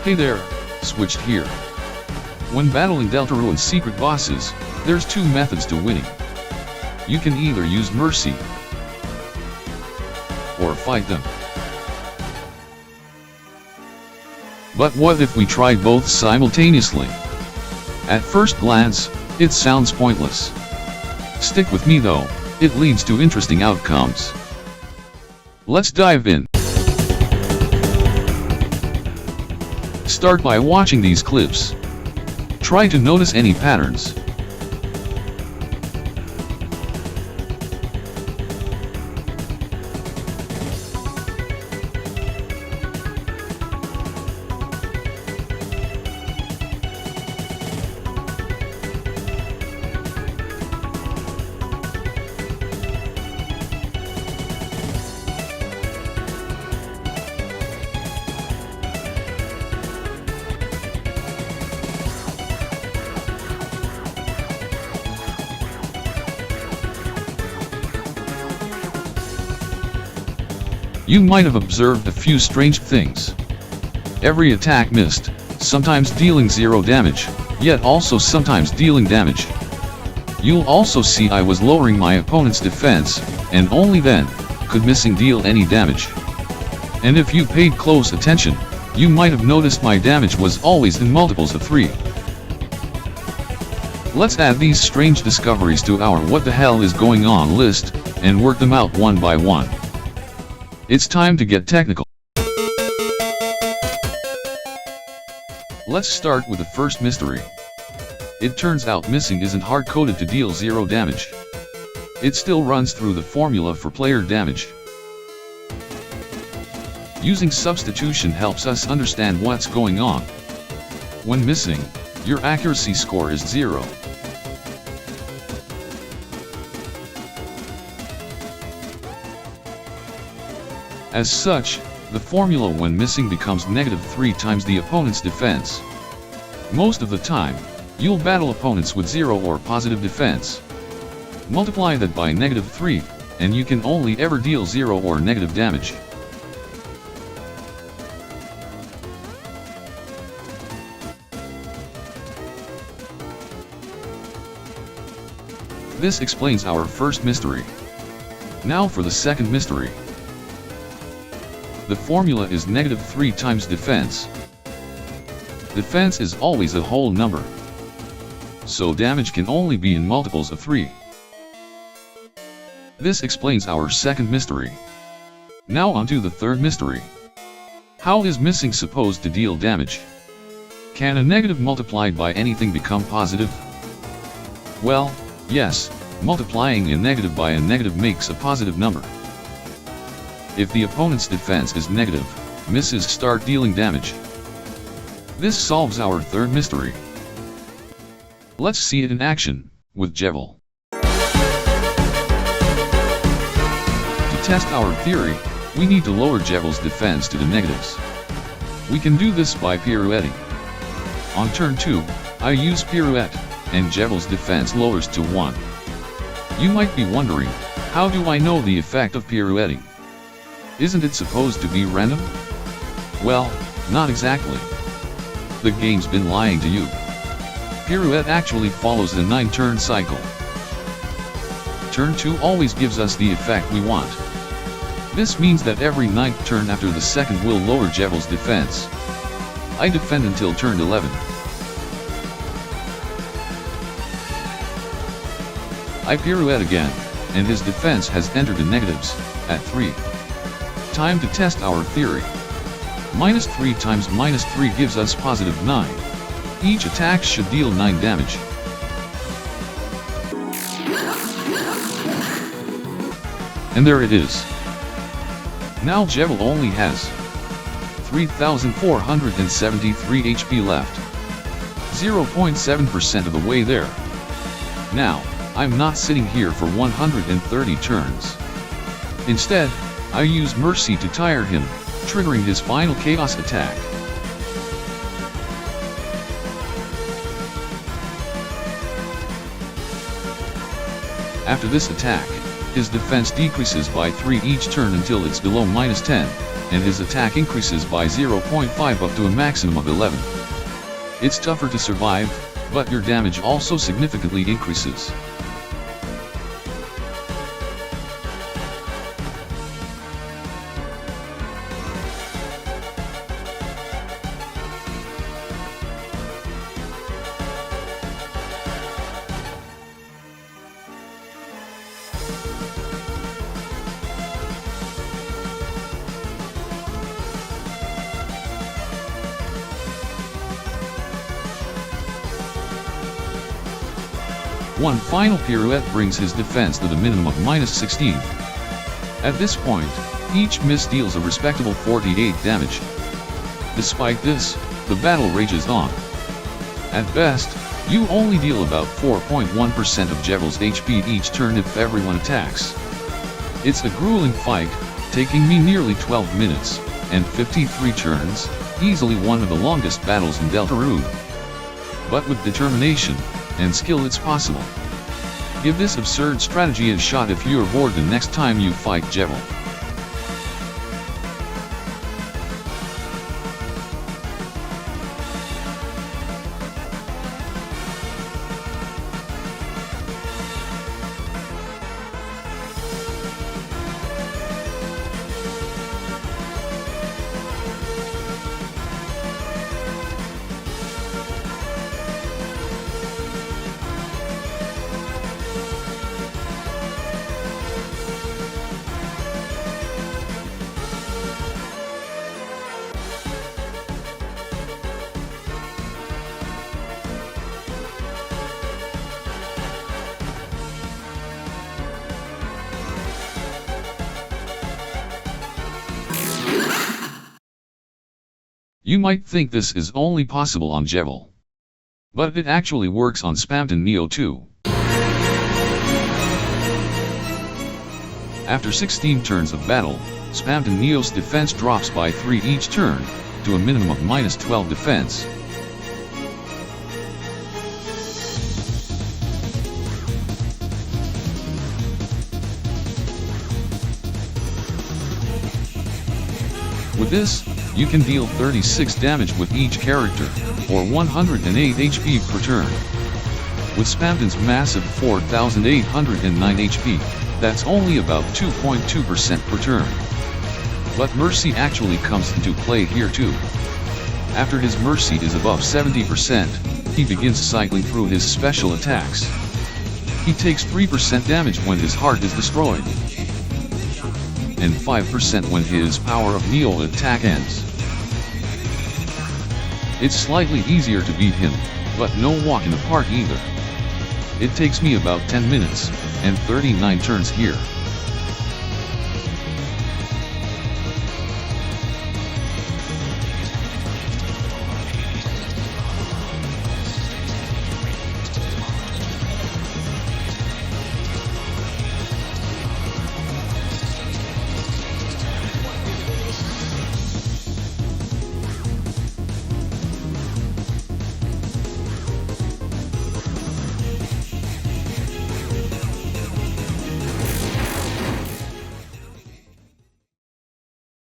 Hey there, switched here. When battling Deltarune's secret bosses, there's two methods to winning. You can either use mercy or fight them. But what if we tried both simultaneously? At first glance, it sounds pointless. Stick with me though, it leads to interesting outcomes. Let's dive in. Start by watching these clips. Try to notice any patterns. You might have observed a few strange things. Every attack missed, sometimes dealing 0 damage, yet also sometimes dealing damage. You'll also see I was lowering my opponent's defense, and only then could missing deal any damage. And if you paid close attention, you might have noticed my damage was always in multiples of 3. Let's add these strange discoveries to our what the hell is going on list, and work them out one by one. It's time to get technical. Let's start with the first mystery. It turns out missing isn't hard-coded to deal 0 damage. It still runs through the formula for player damage. Using substitution helps us understand what's going on. When missing, your accuracy score is 0. As such, the formula when missing becomes -3 times the opponent's defense. Most of the time, you'll battle opponents with 0 or positive defense. Multiply that by -3, and you can only ever deal 0 or negative damage. This explains our first mystery. Now for the second mystery. The formula is -3 times defense. Defense is always a whole number, so damage can only be in multiples of 3. This explains our second mystery. Now on to the third mystery. How is missing supposed to deal damage? Can a negative multiplied by anything become positive? Well, yes, multiplying a negative by a negative makes a positive number. If the opponent's defense is negative, misses start dealing damage. This solves our third mystery. Let's see it in action, with Jevil. To test our theory, we need to lower Jevil's defense to the negatives. We can do this by pirouetting. On turn 2, I use pirouette, and Jevil's defense lowers to 1. You might be wondering, how do I know the effect of pirouetting? Isn't it supposed to be random? Well, not exactly. The game's been lying to you. Pirouette actually follows the 9-turn cycle. Turn 2 always gives us the effect we want. This means that every 9th turn after the second will lower Jevil's defense. I defend until turn 11. I pirouette again, and his defense has entered the negatives, at 3. Time to test our theory. -3 times -3 gives us +9. Each attack should deal 9 damage. And there it is. Now Jevil only has 3,473 HP left. 0.7% of the way there. Now, I'm not sitting here for 130 turns. Instead, I use Mercy to tire him, triggering his final chaos attack. After this attack, his defense decreases by 3 each turn until it's below -10. and his attack increases by 0.5 up to a maximum of 11. It's tougher to survive, but your damage also significantly increases. One final pirouette brings his defense to the minimum of -16. At this point, each miss deals a respectable 48 damage. Despite this, the battle rages on. At best, you only deal about 4.1% of Jevil's HP each turn if everyone attacks. It's a grueling fight, taking me nearly 12 minutes, and 53 turns, easily one of the longest battles in Deltarune. But with determination and skill it's possible. Give this absurd strategy a shot if you're bored the next time you fight Jevil. You might think this is only possible on Jevil, but it actually works on Spamton NEO too. After 16 turns of battle, Spamton NEO's defense drops by 3 each turn, to a minimum of -12 defense. With this, you can deal 36 damage with each character, or 108 HP per turn. With Spamton's massive 4,809 HP, that's only about 2.2% per turn. But Mercy actually comes into play here too. After his Mercy is above 70%, he begins cycling through his special attacks. He takes 3% damage when his heart is destroyed, and 5% when his power of Neo attack ends. It's slightly easier to beat him, but no walk in the park either. It takes me about 10 minutes, and 39 turns here.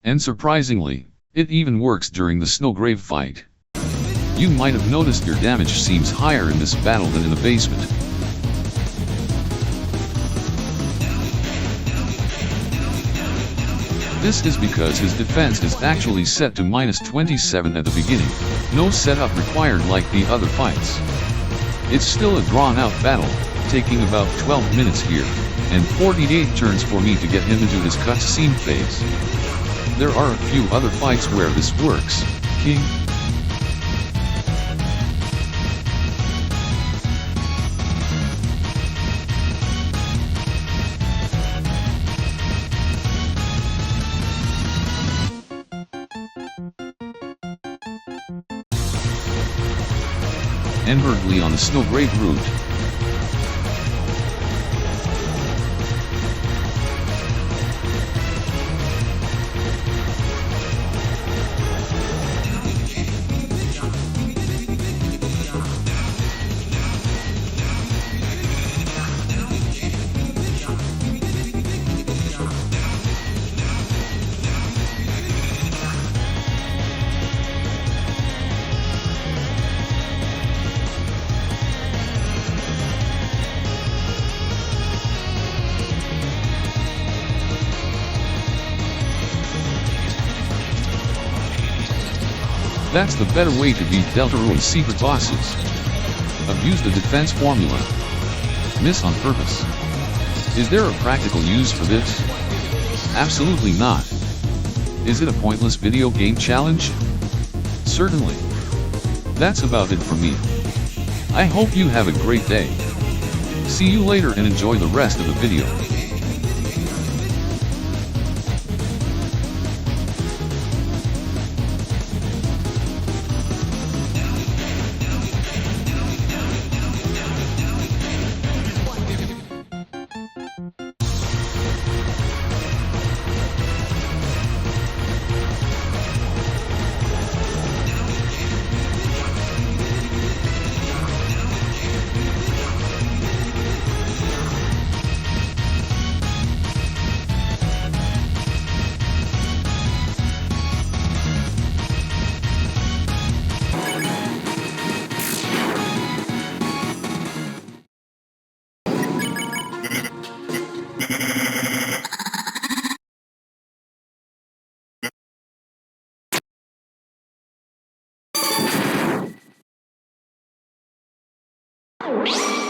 And surprisingly, it even works during the Snowgrave fight. You might have noticed your damage seems higher in this battle than in the basement. This is because his defense is actually set to -27 at the beginning, no setup required like the other fights. It's still a drawn-out battle, taking about 12 minutes here, and 48 turns for me to get him into his cutscene phase. There are a few other fights where this works, King. And Berkeley on the Snowgrave route. That's the better way to beat Deltarune's secret bosses. Abuse the defense formula. Miss on purpose. Is there a practical use for this? Absolutely not. Is it a pointless video game challenge? Certainly. That's about it for me. I hope you have a great day. See you later and enjoy the rest of the video. You